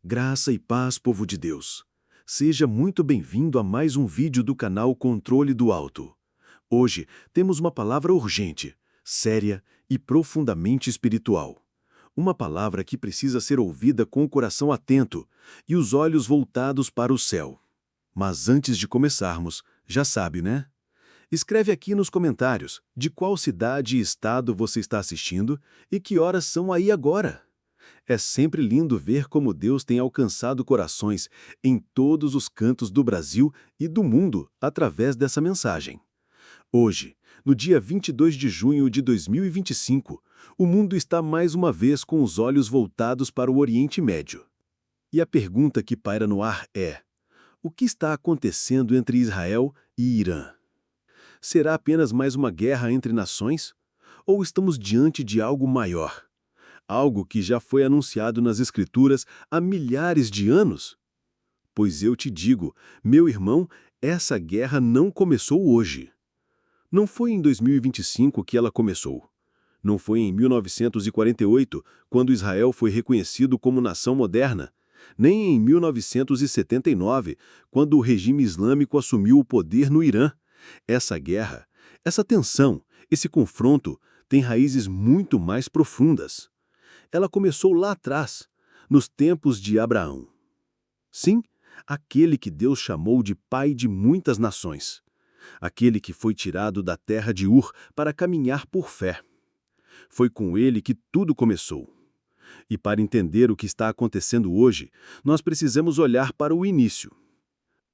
Graça e paz, povo de Deus. Seja muito bem-vindo a mais um vídeo do canal Controle do Alto. Hoje temos uma palavra urgente, séria e profundamente espiritual. Uma palavra que precisa ser ouvida com o coração atento e os olhos voltados para o céu. Mas antes de começarmos, já sabe, né? Escreve aqui nos comentários de qual cidade e estado você está assistindo e que horas são aí agora. É sempre lindo ver como Deus tem alcançado corações em todos os cantos do Brasil e do mundo através dessa mensagem. Hoje, no dia 22 de junho de 2025, o mundo está mais uma vez com os olhos voltados para o Oriente Médio. E a pergunta que paira no ar é: o que está acontecendo entre Israel e Irã? Será apenas mais uma guerra entre nações? Ou estamos diante de algo maior? Algo que já foi anunciado nas Escrituras há milhares de anos? Pois eu te digo, meu irmão, essa guerra não começou hoje. Não foi em 2025 que ela começou. Não foi em 1948, quando Israel foi reconhecido como nação moderna. Nem em 1979, quando o regime islâmico assumiu o poder no Irã. Essa guerra, essa tensão, esse confronto tem raízes muito mais profundas. Ela começou lá atrás, nos tempos de Abraão. Sim, aquele que Deus chamou de pai de muitas nações. Aquele que foi tirado da terra de Ur para caminhar por fé. Foi com ele que tudo começou. E para entender o que está acontecendo hoje, nós precisamos olhar para o início.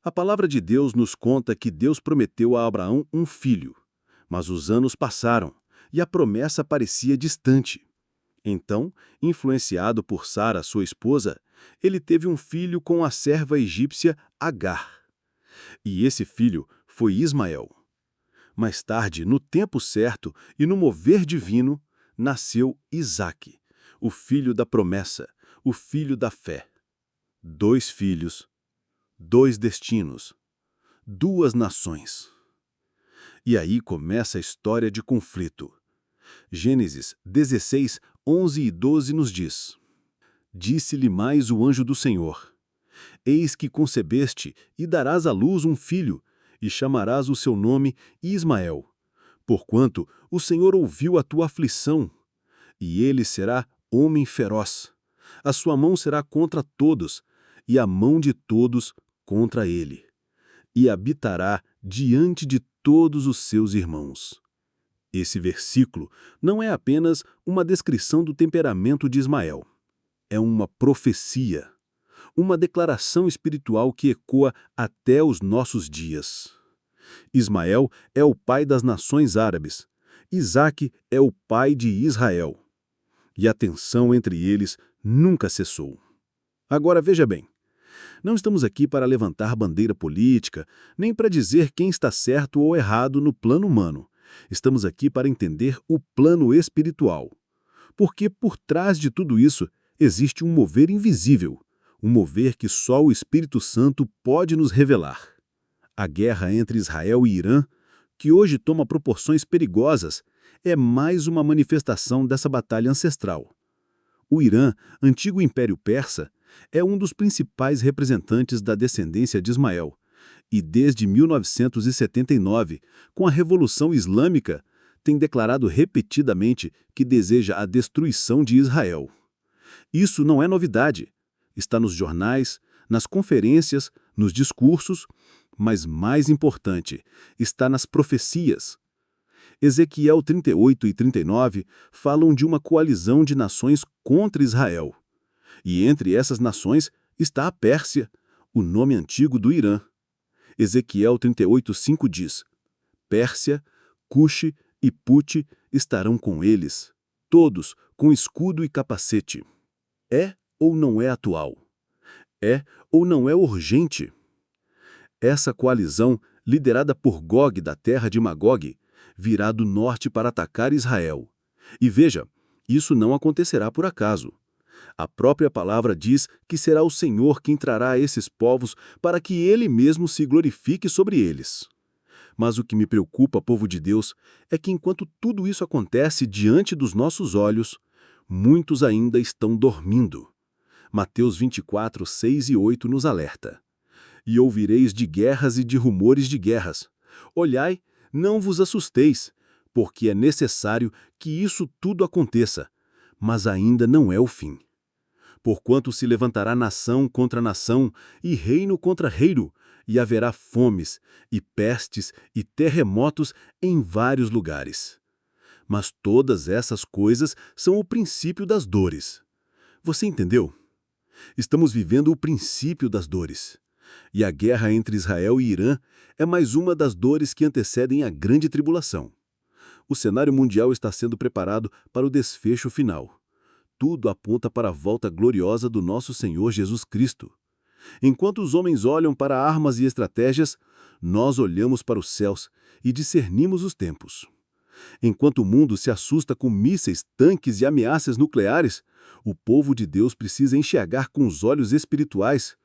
A palavra de Deus nos conta que Deus prometeu a Abraão um filho, mas os anos passaram e a promessa parecia distante. Então, influenciado por Sara, sua esposa, ele teve um filho com a serva egípcia Agar. E esse filho foi Ismael. Mais tarde, no tempo certo e no mover divino, nasceu Isaque, o filho da promessa, o filho da fé. 2 filhos, 2 destinos, 2 nações. E aí começa a história de conflito. Gênesis 16, 11 e 12 nos diz: Disse-lhe mais o anjo do Senhor: Eis que concebeste e darás à luz um filho, e chamarás o seu nome Ismael, porquanto o Senhor ouviu a tua aflição, e ele será homem feroz. A sua mão será contra todos, e a mão de todos contra ele, e habitará diante de todos os seus irmãos. Esse versículo não é apenas uma descrição do temperamento de Ismael. É uma profecia, uma declaração espiritual que ecoa até os nossos dias. Ismael é o pai das nações árabes. Isaque é o pai de Israel. E a tensão entre eles nunca cessou. Agora veja bem, não estamos aqui para levantar bandeira política, nem para dizer quem está certo ou errado no plano humano. Estamos aqui para entender o plano espiritual. Porque por trás de tudo isso existe um mover invisível, um mover que só o Espírito Santo pode nos revelar. A guerra entre Israel e Irã, que hoje toma proporções perigosas, é mais uma manifestação dessa batalha ancestral. O Irã, antigo Império Persa, é um dos principais representantes da descendência de Ismael. E desde 1979, com a Revolução Islâmica, tem declarado repetidamente que deseja a destruição de Israel. Isso não é novidade. Está nos jornais, nas conferências, nos discursos, mas mais importante, está nas profecias. Ezequiel 38 e 39 falam de uma coalizão de nações contra Israel. E entre essas nações está a Pérsia, o nome antigo do Irã. Ezequiel 38:5 diz: Pérsia, Cuxe e Pute estarão com eles, todos com escudo e capacete. É ou não é atual? É ou não é urgente? Essa coalizão, liderada por Gog da terra de Magog, virá do norte para atacar Israel. E veja, isso não acontecerá por acaso. A própria palavra diz que será o Senhor quem trará a esses povos para que Ele mesmo se glorifique sobre eles. Mas o que me preocupa, povo de Deus, é que enquanto tudo isso acontece diante dos nossos olhos, muitos ainda estão dormindo. Mateus 24, 6 e 8 nos alerta. E ouvireis de guerras e de rumores de guerras. Olhai, não vos assusteis, porque é necessário que isso tudo aconteça, mas ainda não é o fim. Porquanto se levantará nação contra nação, e reino contra reino, e haverá fomes, e pestes, e terremotos em vários lugares. Mas todas essas coisas são o princípio das dores. Você entendeu? Estamos vivendo o princípio das dores. E a guerra entre Israel e Irã é mais uma das dores que antecedem a grande tribulação. O cenário mundial está sendo preparado para o desfecho final. Tudo aponta para a volta gloriosa do nosso Senhor Jesus Cristo. Enquanto os homens olham para armas e estratégias, nós olhamos para os céus e discernimos os tempos. Enquanto o mundo se assusta com mísseis, tanques e ameaças nucleares, o povo de Deus precisa enxergar com os olhos espirituais,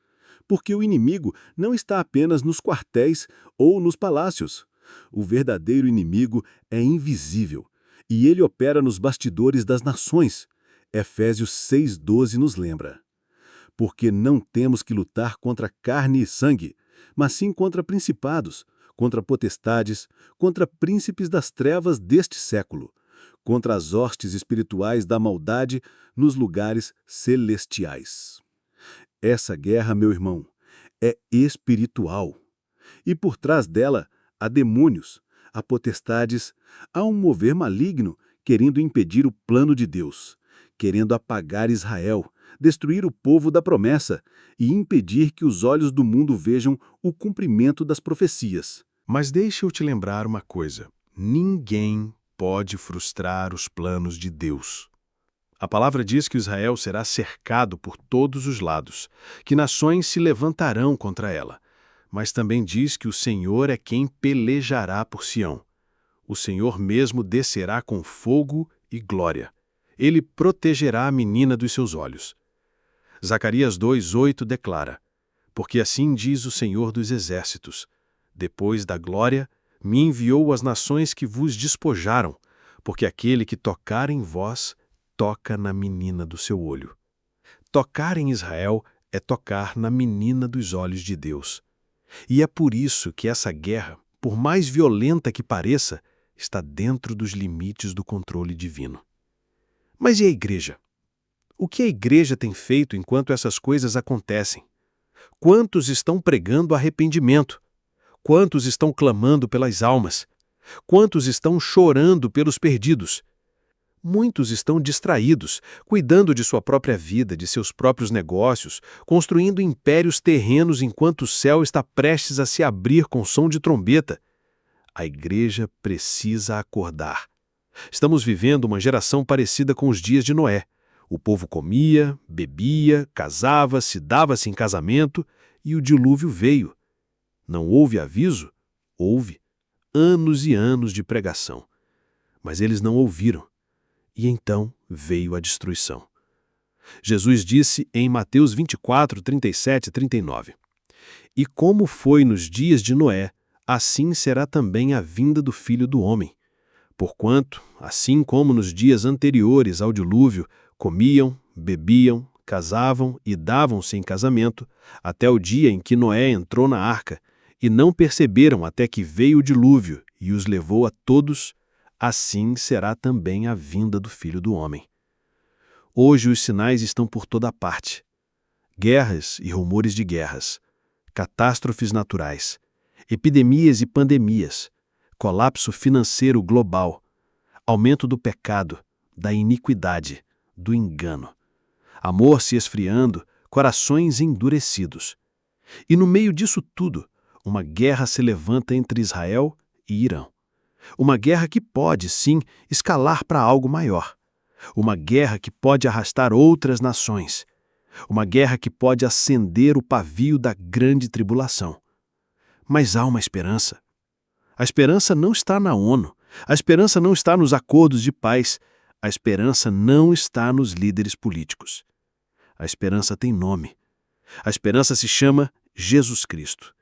porque o inimigo não está apenas nos quartéis ou nos palácios. O verdadeiro inimigo é invisível, e ele opera nos bastidores das nações. Efésios 6,12 nos lembra. Porque não temos que lutar contra carne e sangue, mas sim contra principados, contra potestades, contra príncipes das trevas deste século, contra as hostes espirituais da maldade nos lugares celestiais. Essa guerra, meu irmão, é espiritual. E por trás dela há demônios, há potestades, há um mover maligno querendo impedir o plano de Deus, querendo apagar Israel, destruir o povo da promessa e impedir que os olhos do mundo vejam o cumprimento das profecias. Mas deixa eu te lembrar uma coisa: ninguém pode frustrar os planos de Deus. A palavra diz que Israel será cercado por todos os lados, que nações se levantarão contra ela. Mas também diz que o Senhor é quem pelejará por Sião. O Senhor mesmo descerá com fogo e glória. Ele protegerá a menina dos seus olhos. Zacarias 2:8 declara: Porque assim diz o Senhor dos Exércitos: Depois da glória, me enviou as nações que vos despojaram, porque aquele que tocar em vós, toca na menina do seu olho. Tocar em Israel é tocar na menina dos olhos de Deus. E é por isso que essa guerra, por mais violenta que pareça, está dentro dos limites do controle divino. Mas e a igreja? O que a igreja tem feito enquanto essas coisas acontecem? Quantos estão pregando arrependimento? Quantos estão clamando pelas almas? Quantos estão chorando pelos perdidos? Muitos estão distraídos, cuidando de sua própria vida, de seus próprios negócios, construindo impérios terrenos enquanto o céu está prestes a se abrir com som de trombeta. A igreja precisa acordar. Estamos vivendo uma geração parecida com os dias de Noé. O povo comia, bebia, casava-se, dava-se em casamento e o dilúvio veio. Não houve aviso? Houve. Anos e anos de pregação. Mas eles não ouviram. E então veio a destruição. Jesus disse em Mateus 24, 37 e 39: E como foi nos dias de Noé, assim será também a vinda do Filho do Homem. Porquanto, assim como nos dias anteriores ao dilúvio, comiam, bebiam, casavam e davam-se em casamento, até o dia em que Noé entrou na arca, e não perceberam até que veio o dilúvio e os levou a todos, assim será também a vinda do Filho do Homem. Hoje os sinais estão por toda parte. Guerras e rumores de guerras, catástrofes naturais, epidemias e pandemias, colapso financeiro global, aumento do pecado, da iniquidade, do engano, amor se esfriando, corações endurecidos. E no meio disso tudo, uma guerra se levanta entre Israel e Irã. Uma guerra que pode, sim, escalar para algo maior. Uma guerra que pode arrastar outras nações. Uma guerra que pode acender o pavio da grande tribulação. Mas há uma esperança. A esperança não está na ONU. A esperança não está nos acordos de paz. A esperança não está nos líderes políticos. A esperança tem nome. A esperança se chama Jesus Cristo.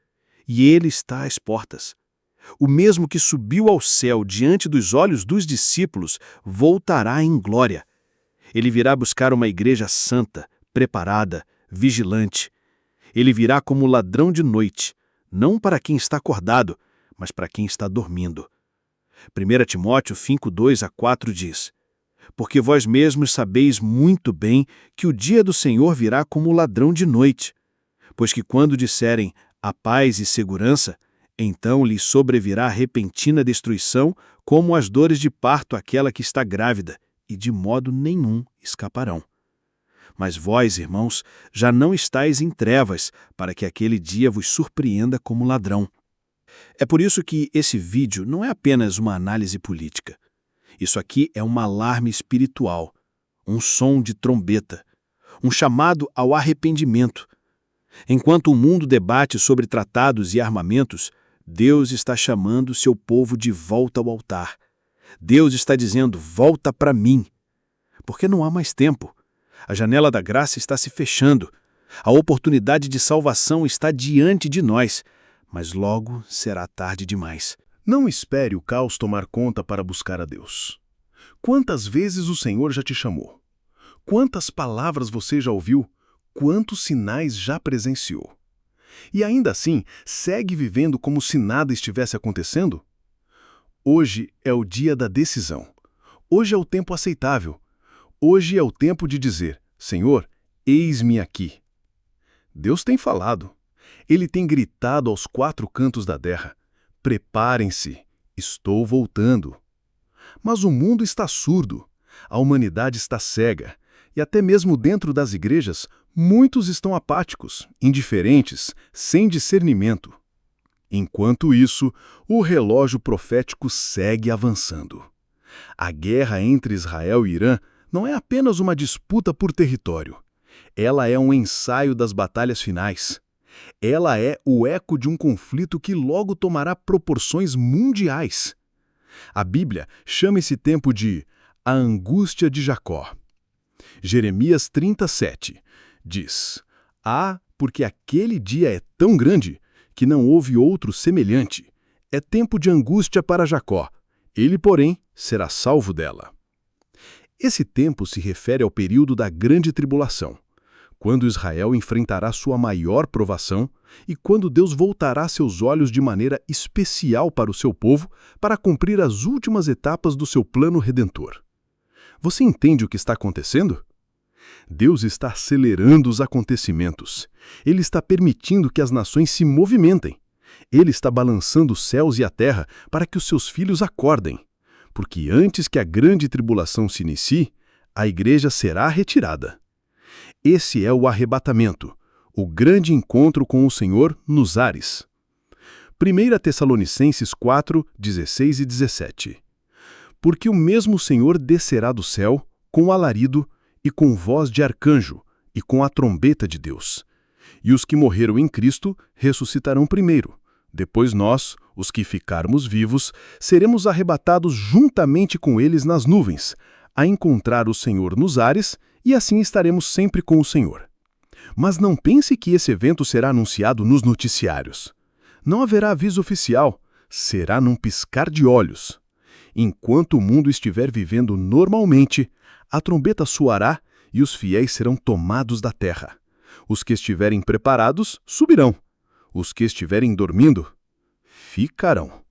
E ele está às portas. O mesmo que subiu ao céu diante dos olhos dos discípulos voltará em glória. Ele virá buscar uma igreja santa, preparada, vigilante. Ele virá como ladrão de noite, não para quem está acordado, mas para quem está dormindo. 1 Timóteo 5, 2-4 diz: Porque vós mesmos sabeis muito bem que o dia do Senhor virá como ladrão de noite. Pois que quando disserem a paz e segurança, então lhes sobrevirá repentina destruição, como as dores de parto àquela que está grávida, e de modo nenhum escaparão. Mas vós, irmãos, já não estáis em trevas, para que aquele dia vos surpreenda como ladrão. É por isso que esse vídeo não é apenas uma análise política. Isso aqui é um alarme espiritual, um som de trombeta, um chamado ao arrependimento. Enquanto o mundo debate sobre tratados e armamentos, Deus está chamando seu povo de volta ao altar. Deus está dizendo: volta para mim. Porque não há mais tempo. A janela da graça está se fechando. A oportunidade de salvação está diante de nós, mas logo será tarde demais. Não espere o caos tomar conta para buscar a Deus. Quantas vezes o Senhor já te chamou? Quantas palavras você já ouviu? Quantos sinais já presenciou? E ainda assim, segue vivendo como se nada estivesse acontecendo? Hoje é o dia da decisão. Hoje é o tempo aceitável. Hoje é o tempo de dizer: Senhor, eis-me aqui. Deus tem falado. Ele tem gritado aos 4 cantos da terra: preparem-se, estou voltando. Mas o mundo está surdo, a humanidade está cega, e até mesmo dentro das igrejas, muitos estão apáticos, indiferentes, sem discernimento. Enquanto isso, o relógio profético segue avançando. A guerra entre Israel e Irã não é apenas uma disputa por território. Ela é um ensaio das batalhas finais. Ela é o eco de um conflito que logo tomará proporções mundiais. A Bíblia chama esse tempo de a angústia de Jacó. Jeremias 37 diz: porque aquele dia é tão grande que não houve outro semelhante. É tempo de angústia para Jacó. Ele, porém, será salvo dela. Esse tempo se refere ao período da grande tribulação, quando Israel enfrentará sua maior provação e quando Deus voltará seus olhos de maneira especial para o seu povo para cumprir as últimas etapas do seu plano redentor. Você entende o que está acontecendo? Deus está acelerando os acontecimentos. Ele está permitindo que as nações se movimentem. Ele está balançando os céus e a terra para que os seus filhos acordem. Porque antes que a grande tribulação se inicie, a igreja será retirada. Esse é o arrebatamento, o grande encontro com o Senhor nos ares. 1 Tessalonicenses 4, 16 e 17. Porque o mesmo Senhor descerá do céu com alarido e com voz de arcanjo e com a trombeta de Deus. E os que morreram em Cristo ressuscitarão primeiro. Depois nós, os que ficarmos vivos, seremos arrebatados juntamente com eles nas nuvens, a encontrar o Senhor nos ares, e assim estaremos sempre com o Senhor. Mas não pense que esse evento será anunciado nos noticiários. Não haverá aviso oficial, será num piscar de olhos. Enquanto o mundo estiver vivendo normalmente, a trombeta soará e os fiéis serão tomados da terra. Os que estiverem preparados subirão. Os que estiverem dormindo ficarão.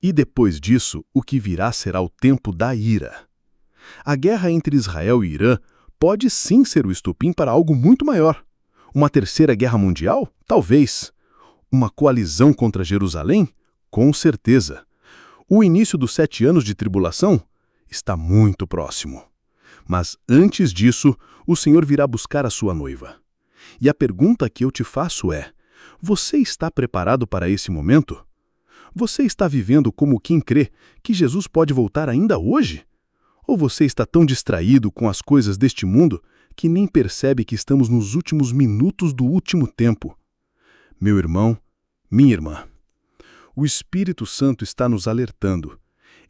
E depois disso, o que virá será o tempo da ira. A guerra entre Israel e Irã pode sim ser o estopim para algo muito maior. Uma terceira guerra mundial? Talvez. Uma coalizão contra Jerusalém? Com certeza. O início dos 7 anos de tribulação está muito próximo. Mas antes disso, o Senhor virá buscar a sua noiva. E a pergunta que eu te faço é: você está preparado para esse momento? Você está vivendo como quem crê que Jesus pode voltar ainda hoje? Ou você está tão distraído com as coisas deste mundo que nem percebe que estamos nos últimos minutos do último tempo? Meu irmão, minha irmã, o Espírito Santo está nos alertando.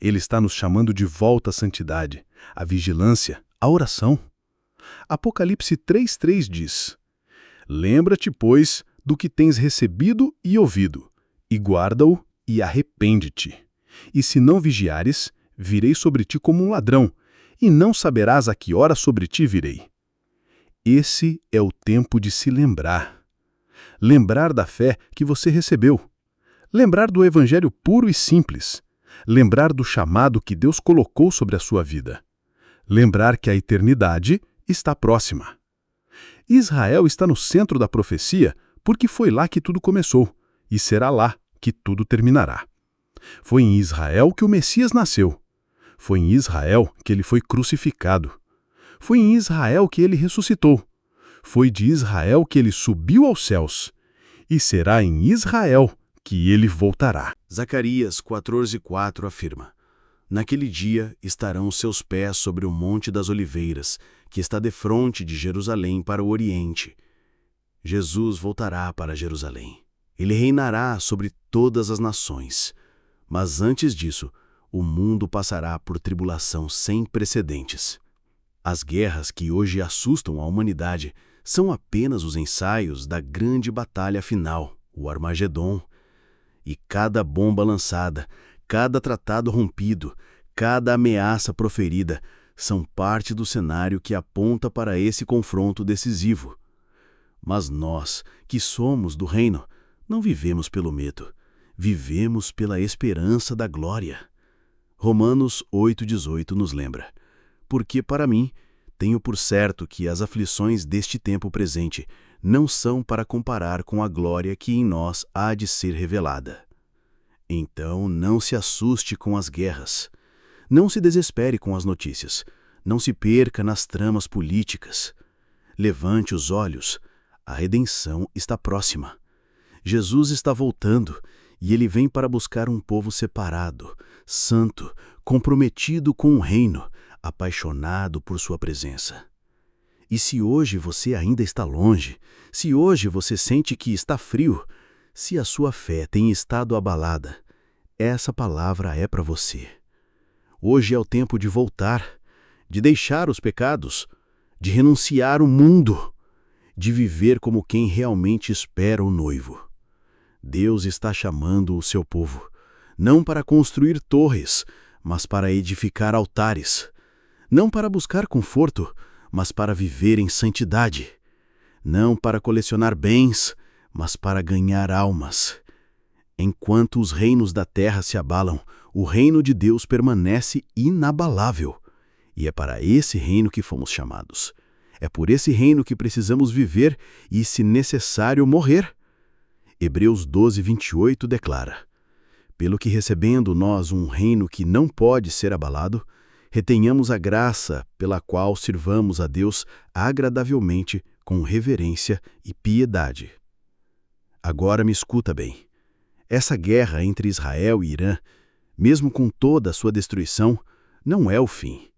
Ele está nos chamando de volta à santidade, à vigilância, à oração. Apocalipse 3:3 diz: Lembra-te, pois, do que tens recebido e ouvido, e guarda-o e arrepende-te. E se não vigiares, virei sobre ti como um ladrão, e não saberás a que hora sobre ti virei. Esse é o tempo de se lembrar. Lembrar da fé que você recebeu. Lembrar do evangelho puro e simples. Lembrar do chamado que Deus colocou sobre a sua vida. Lembrar que a eternidade está próxima. Israel está no centro da profecia porque foi lá que tudo começou, e será lá que tudo terminará. Foi em Israel que o Messias nasceu. Foi em Israel que ele foi crucificado. Foi em Israel que ele ressuscitou. Foi de Israel que ele subiu aos céus. E será em Israel que ele voltará. Zacarias 14:4 afirma: Naquele dia estarão seus pés sobre o Monte das Oliveiras, que está defronte de Jerusalém para o Oriente. Jesus voltará para Jerusalém. Ele reinará sobre todas as nações. Mas antes disso, o mundo passará por tribulação sem precedentes. As guerras que hoje assustam a humanidade são apenas os ensaios da grande batalha final, o Armagedon. E cada bomba lançada, cada tratado rompido, cada ameaça proferida são parte do cenário que aponta para esse confronto decisivo. Mas nós, que somos do reino, não vivemos pelo medo, vivemos pela esperança da glória. Romanos 8,18 nos lembra: Porque para mim, tenho por certo que as aflições deste tempo presente não são para comparar com a glória que em nós há de ser revelada. Então não se assuste com as guerras. Não se desespere com as notícias. Não se perca nas tramas políticas. Levante os olhos. A redenção está próxima. Jesus está voltando e ele vem para buscar um povo separado, santo, comprometido com o reino, apaixonado por sua presença. E se hoje você ainda está longe, se hoje você sente que está frio, se a sua fé tem estado abalada, essa palavra é para você. Hoje é o tempo de voltar, de deixar os pecados, de renunciar o mundo, de viver como quem realmente espera o noivo. Deus está chamando o seu povo, não para construir torres, mas para edificar altares. Não para buscar conforto, mas para viver em santidade. Não para colecionar bens, mas para ganhar almas. Enquanto os reinos da terra se abalam, o reino de Deus permanece inabalável. E é para esse reino que fomos chamados. É por esse reino que precisamos viver e, se necessário, morrer. Hebreus 12:28 declara: Pelo que recebendo nós um reino que não pode ser abalado, retenhamos a graça pela qual sirvamos a Deus agradavelmente com reverência e piedade. Agora me escuta bem. Essa guerra entre Israel e Irã, mesmo com toda a sua destruição, não é o fim.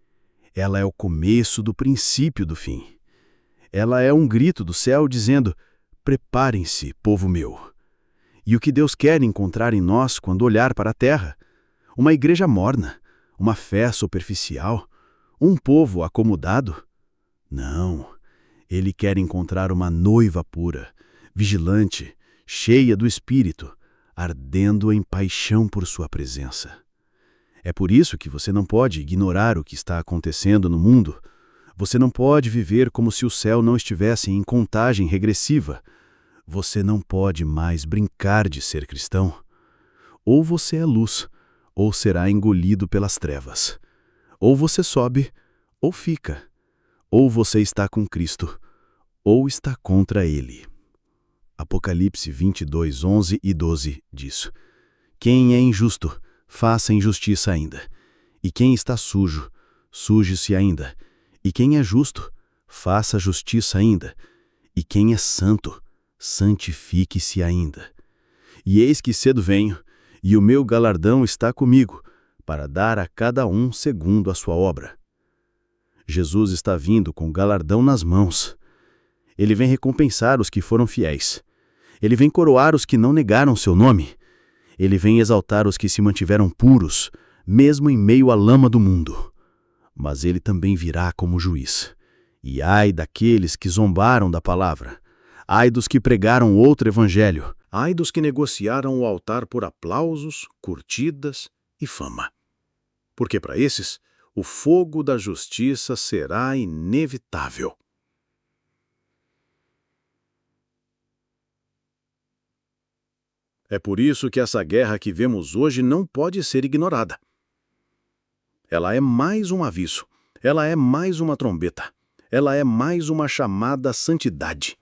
Ela é o começo do princípio do fim. Ela é um grito do céu dizendo: Preparem-se, povo meu. E o que Deus quer encontrar em nós quando olhar para a terra? Uma igreja morna, uma fé superficial, um povo acomodado? Não, Ele quer encontrar uma noiva pura, vigilante, cheia do Espírito, ardendo em paixão por sua presença. É por isso que você não pode ignorar o que está acontecendo no mundo. Você não pode viver como se o céu não estivesse em contagem regressiva. Você não pode mais brincar de ser cristão. Ou você é luz, ou será engolido pelas trevas. Ou você sobe, ou fica. Ou você está com Cristo, ou está contra Ele. Apocalipse 22, 11 e 12 diz: Quem é injusto, faça injustiça ainda. E quem está sujo, suje-se ainda. E quem é justo, faça justiça ainda. E quem é santo, santifique-se ainda. E eis que cedo venho, e o meu galardão está comigo, para dar a cada um segundo a sua obra. Jesus está vindo com o galardão nas mãos. Ele vem recompensar os que foram fiéis. Ele vem coroar os que não negaram seu nome. Ele vem exaltar os que se mantiveram puros, mesmo em meio à lama do mundo. Mas ele também virá como juiz. E ai daqueles que zombaram da palavra. Ai dos que pregaram outro evangelho. Ai dos que negociaram o altar por aplausos, curtidas e fama. Porque para esses, o fogo da justiça será inevitável. É por isso que essa guerra que vemos hoje não pode ser ignorada. Ela é mais um aviso. Ela é mais uma trombeta. Ela é mais uma chamada à santidade.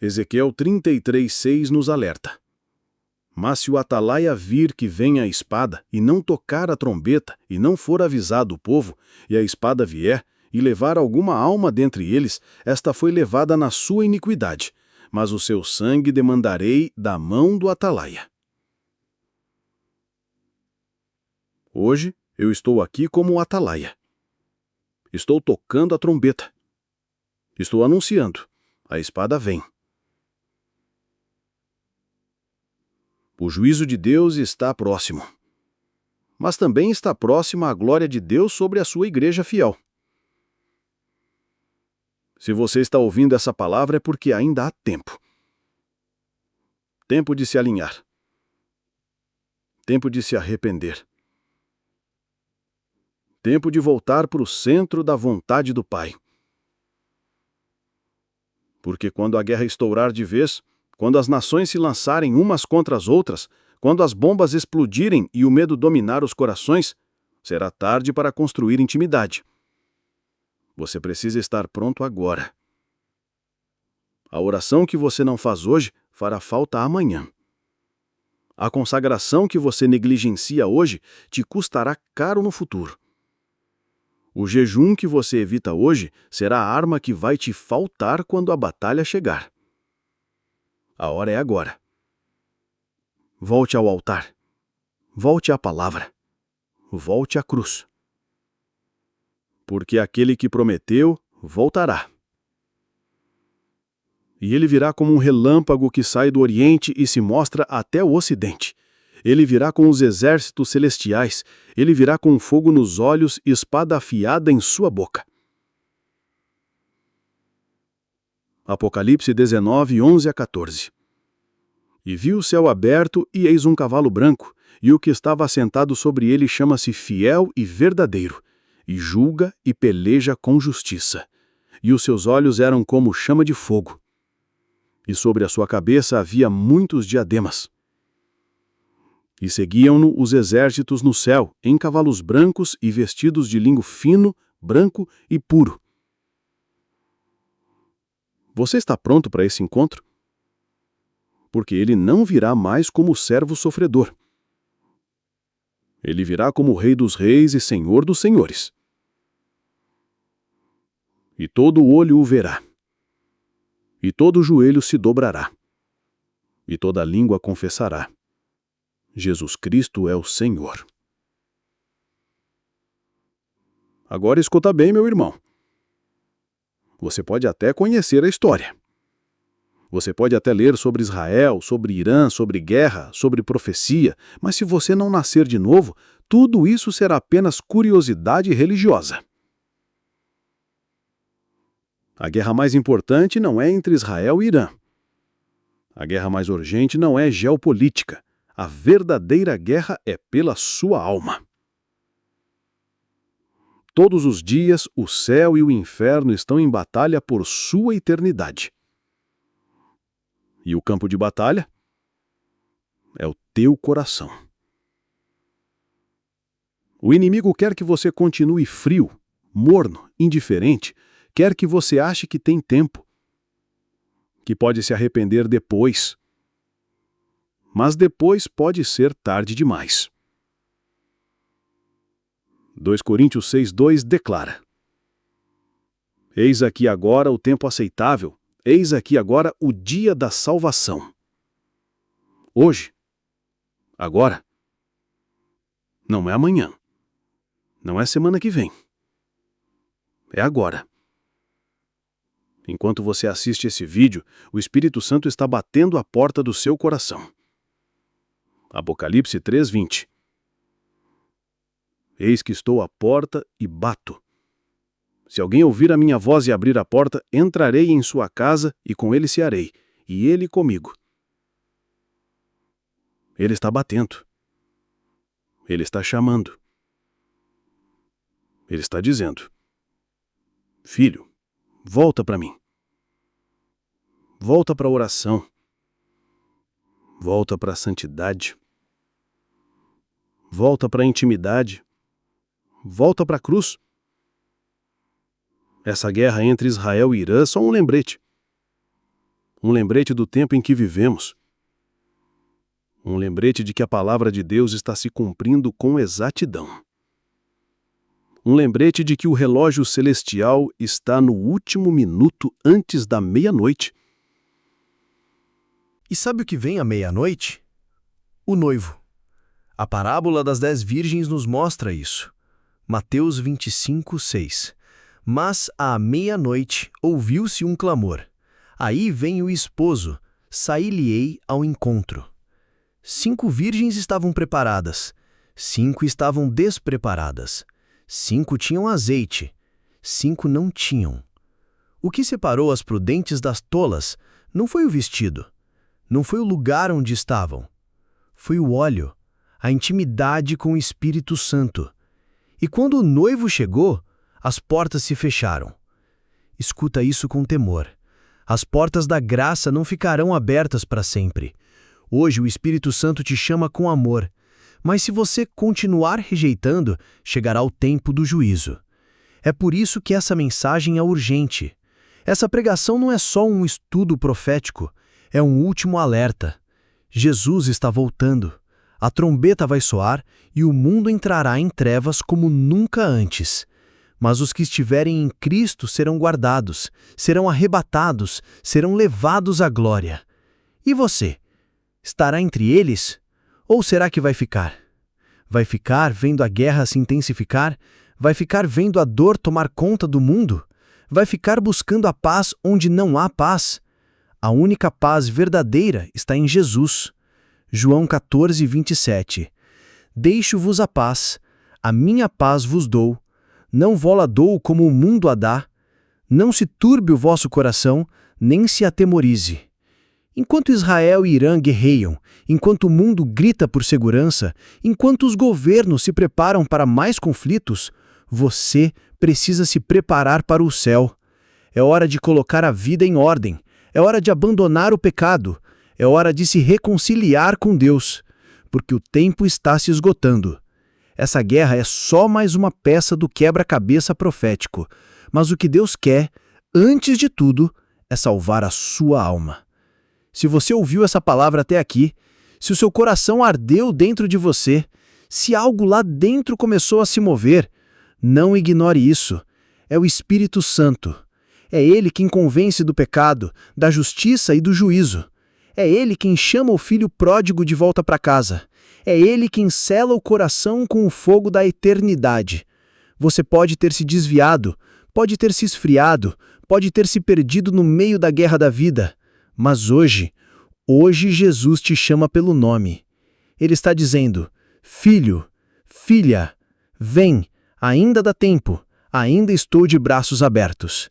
Ezequiel 33:6 nos alerta. Mas se o atalaia vir que vem a espada, e não tocar a trombeta, e não for avisado o povo, e a espada vier, e levar alguma alma dentre eles, esta foi levada na sua iniquidade, mas o seu sangue demandarei da mão do atalaia. Hoje, eu estou aqui como o atalaia. Estou tocando a trombeta. Estou anunciando. A espada vem. O juízo de Deus está próximo. Mas também está próxima a glória de Deus sobre a sua igreja fiel. Se você está ouvindo essa palavra é porque ainda há tempo. Tempo de se alinhar. Tempo de se arrepender. Tempo de voltar para o centro da vontade do Pai. Porque quando a guerra estourar de vez, quando as nações se lançarem umas contra as outras, quando as bombas explodirem e o medo dominar os corações, será tarde para construir intimidade. Você precisa estar pronto agora. A oração que você não faz hoje fará falta amanhã. A consagração que você negligencia hoje te custará caro no futuro. O jejum que você evita hoje será a arma que vai te faltar quando a batalha chegar. A hora é agora. Volte ao altar. Volte à palavra. Volte à cruz. Porque aquele que prometeu, voltará. E ele virá como um relâmpago que sai do Oriente e se mostra até o Ocidente. Ele virá com os exércitos celestiais. Ele virá com fogo nos olhos e espada afiada em sua boca. Apocalipse 19, 11-14. E vi o céu aberto, e eis um cavalo branco, e o que estava assentado sobre ele chama-se Fiel e Verdadeiro, e julga e peleja com justiça. E os seus olhos eram como chama de fogo. E sobre a sua cabeça havia muitos diademas. E seguiam-no os exércitos no céu, em cavalos brancos e vestidos de linho fino, branco e puro. Você está pronto para esse encontro? Porque ele não virá mais como servo sofredor. Ele virá como Rei dos Reis e Senhor dos Senhores. E todo olho o verá. E todo joelho se dobrará. E toda língua confessará: Jesus Cristo é o Senhor. Agora escuta bem, meu irmão. Você pode até conhecer a história. Você pode até ler sobre Israel, sobre Irã, sobre guerra, sobre profecia, mas se você não nascer de novo, tudo isso será apenas curiosidade religiosa. A guerra mais importante não é entre Israel e Irã. A guerra mais urgente não é geopolítica. A verdadeira guerra é pela sua alma. Todos os dias, o céu e o inferno estão em batalha por sua eternidade. E o campo de batalha é o teu coração. O inimigo quer que você continue frio, morno, indiferente, quer que você ache que tem tempo, que pode se arrepender depois. Mas depois pode ser tarde demais. 2 Coríntios 6:2 declara: Eis aqui agora o tempo aceitável, eis aqui agora o dia da salvação. Hoje, agora, não é amanhã, não é semana que vem, é agora. Enquanto você assiste esse vídeo, o Espírito Santo está batendo a porta do seu coração. Apocalipse 3:20. Eis que estou à porta e bato. Se alguém ouvir a minha voz e abrir a porta, entrarei em sua casa e com ele cearei, e ele comigo. Ele está batendo. Ele está chamando. Ele está dizendo: Filho, volta para mim. Volta para a oração. volta para a santidade, volta para a intimidade, volta para a cruz. Essa guerra entre Israel e Irã é só um lembrete do tempo em que vivemos, um lembrete de que a palavra de Deus está se cumprindo com exatidão. Um lembrete de que o relógio celestial está no último minuto antes da meia-noite. E sabe o que vem à meia-noite? O noivo. A parábola das 10 virgens nos mostra isso. Mateus 25, 6. Mas à meia-noite ouviu-se um clamor. Aí vem o esposo, saí-lhe-ei ao encontro. 5 virgens estavam preparadas, 5 estavam despreparadas. 5 tinham azeite, 5 não tinham. O que separou as prudentes das tolas não foi o vestido, não foi o lugar onde estavam. Foi o óleo, a intimidade com o Espírito Santo. E quando o noivo chegou, as portas se fecharam. Escuta isso com temor. As portas da graça não ficarão abertas para sempre. Hoje o Espírito Santo te chama com amor. Mas se você continuar rejeitando, chegará o tempo do juízo. É por isso que essa mensagem é urgente. Essa pregação não é só um estudo profético, é um último alerta. Jesus está voltando. A trombeta vai soar e o mundo entrará em trevas como nunca antes. Mas os que estiverem em Cristo serão guardados, serão arrebatados, serão levados à glória. E você? Estará entre eles? Ou será que vai ficar? Vai ficar vendo a guerra se intensificar? Vai ficar vendo a dor tomar conta do mundo? Vai ficar buscando a paz onde não há paz? A única paz verdadeira está em Jesus. João 14, 27. Deixo-vos a paz, a minha paz vos dou. Não vou-la dou como o mundo a dá. Não se turbe o vosso coração, nem se atemorize. Enquanto Israel e Irã guerreiam, enquanto o mundo grita por segurança, enquanto os governos se preparam para mais conflitos, você precisa se preparar para o céu. É hora de colocar a vida em ordem. É hora de abandonar o pecado. É hora de se reconciliar com Deus, porque o tempo está se esgotando. Essa guerra é só mais uma peça do quebra-cabeça profético, mas o que Deus quer, antes de tudo, é salvar a sua alma. Se você ouviu essa palavra até aqui, se o seu coração ardeu dentro de você, se algo lá dentro começou a se mover, não ignore isso. É o Espírito Santo. É Ele quem convence do pecado, da justiça e do juízo. É Ele quem chama o filho pródigo de volta para casa. É Ele quem sela o coração com o fogo da eternidade. Você pode ter se desviado, pode ter se esfriado, pode ter se perdido no meio da guerra da vida. Mas hoje Jesus te chama pelo nome. Ele está dizendo: filho, filha, vem, ainda dá tempo, ainda estou de braços abertos.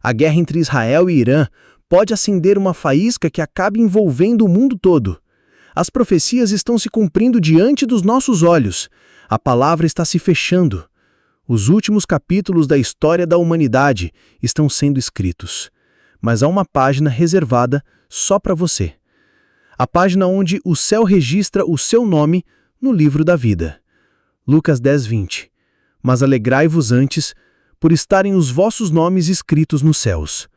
A guerra entre Israel e Irã pode acender uma faísca que acabe envolvendo o mundo todo. As profecias estão se cumprindo diante dos nossos olhos. A palavra está se fechando. Os últimos capítulos da história da humanidade estão sendo escritos. Mas há uma página reservada só para você. A página onde o céu registra o seu nome no livro da vida. Lucas 10, 20. Mas alegrai-vos antes por estarem os vossos nomes escritos nos céus.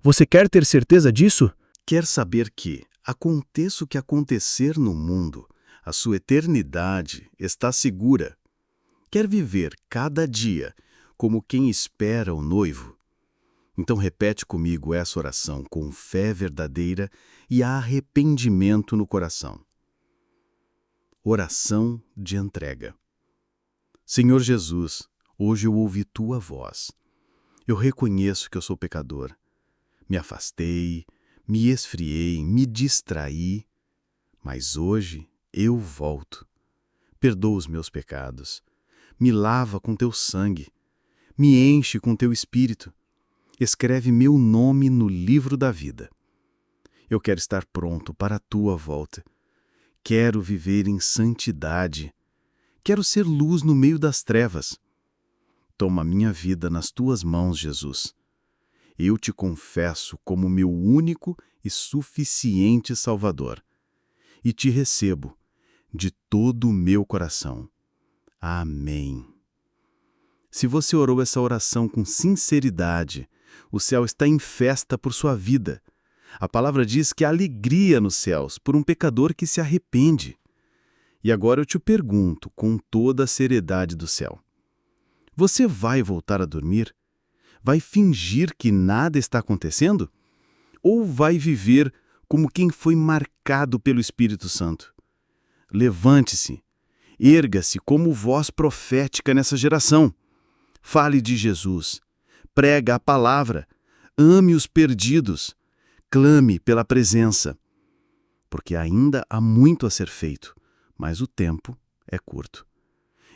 Você quer ter certeza disso? Quer saber que, aconteça o que acontecer no mundo, a sua eternidade está segura. Quer viver cada dia como quem espera o noivo? Então repete comigo essa oração com fé verdadeira e arrependimento no coração. Oração de entrega. Senhor Jesus, hoje eu ouvi tua voz. Eu reconheço que eu sou pecador. Me afastei, me esfriei, me distraí, mas hoje eu volto. Perdoa os meus pecados. Me lava com teu sangue. Me enche com teu espírito. Escreve meu nome no livro da vida. Eu quero estar pronto para a tua volta. Quero viver em santidade. Quero ser luz no meio das trevas. Toma minha vida nas tuas mãos, Jesus. Eu te confesso como meu único e suficiente Salvador. e te recebo de todo o meu coração. Amém. Se você orou essa oração com sinceridade, o céu está em festa por sua vida. A palavra diz que há alegria nos céus por um pecador que se arrepende. E agora eu te pergunto, com toda a seriedade do céu: você vai voltar a dormir? Vai fingir que nada está acontecendo? Ou vai viver como quem foi marcado pelo Espírito Santo? Levante-se, erga-se como voz profética nessa geração. Fale de Jesus, prega a palavra, ame os perdidos, clame pela presença. Porque ainda há muito a ser feito, mas o tempo é curto.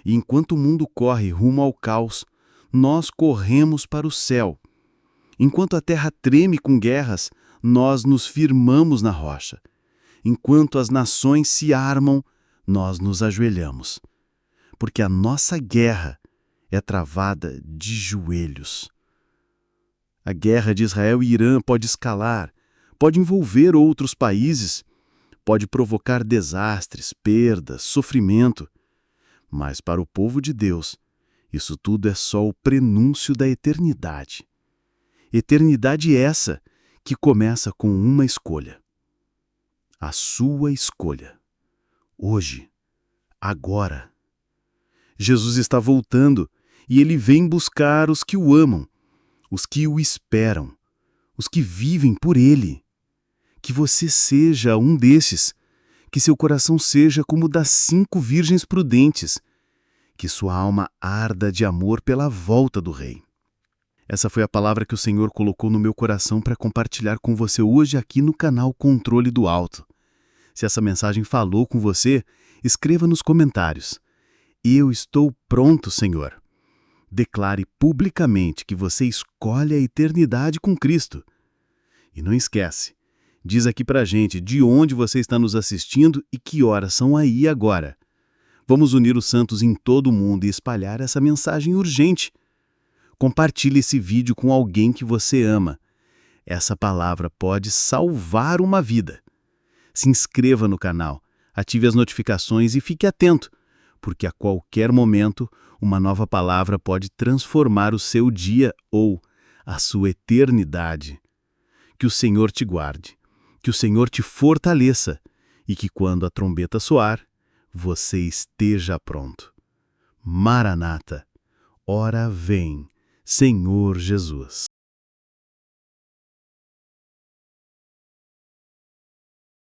E enquanto o mundo corre rumo ao caos, nós corremos para o céu. Enquanto a terra treme com guerras, nós nos firmamos na rocha. Enquanto as nações se armam, nós nos ajoelhamos. Porque a nossa guerra é travada de joelhos. A guerra de Israel e Irã pode escalar, pode envolver outros países, pode provocar desastres, perdas, sofrimento. Mas para o povo de Deus, isso tudo é só o prenúncio da eternidade. Eternidade essa que começa com uma escolha. A sua escolha. Hoje. Agora. Jesus está voltando e ele vem buscar os que o amam, os que o esperam, os que vivem por ele. Que você seja um desses, que seu coração seja como o das 5 virgens prudentes, que sua alma arda de amor pela volta do Rei. Essa foi a palavra que o Senhor colocou no meu coração para compartilhar com você hoje aqui no canal Controle do Alto. Se essa mensagem falou com você, escreva nos comentários: eu estou pronto, Senhor. Declare publicamente que você escolhe a eternidade com Cristo. E não esquece, diz aqui pra gente de onde você está nos assistindo e que horas são aí agora. Vamos unir os santos em todo o mundo e espalhar essa mensagem urgente. Compartilhe esse vídeo com alguém que você ama. Essa palavra pode salvar uma vida. Se inscreva no canal, ative as notificações e fique atento, porque a qualquer momento uma nova palavra pode transformar o seu dia ou a sua eternidade. Que o Senhor te guarde, que o Senhor te fortaleça e que quando a trombeta soar, você esteja pronto. Maranata, ora vem, Senhor Jesus.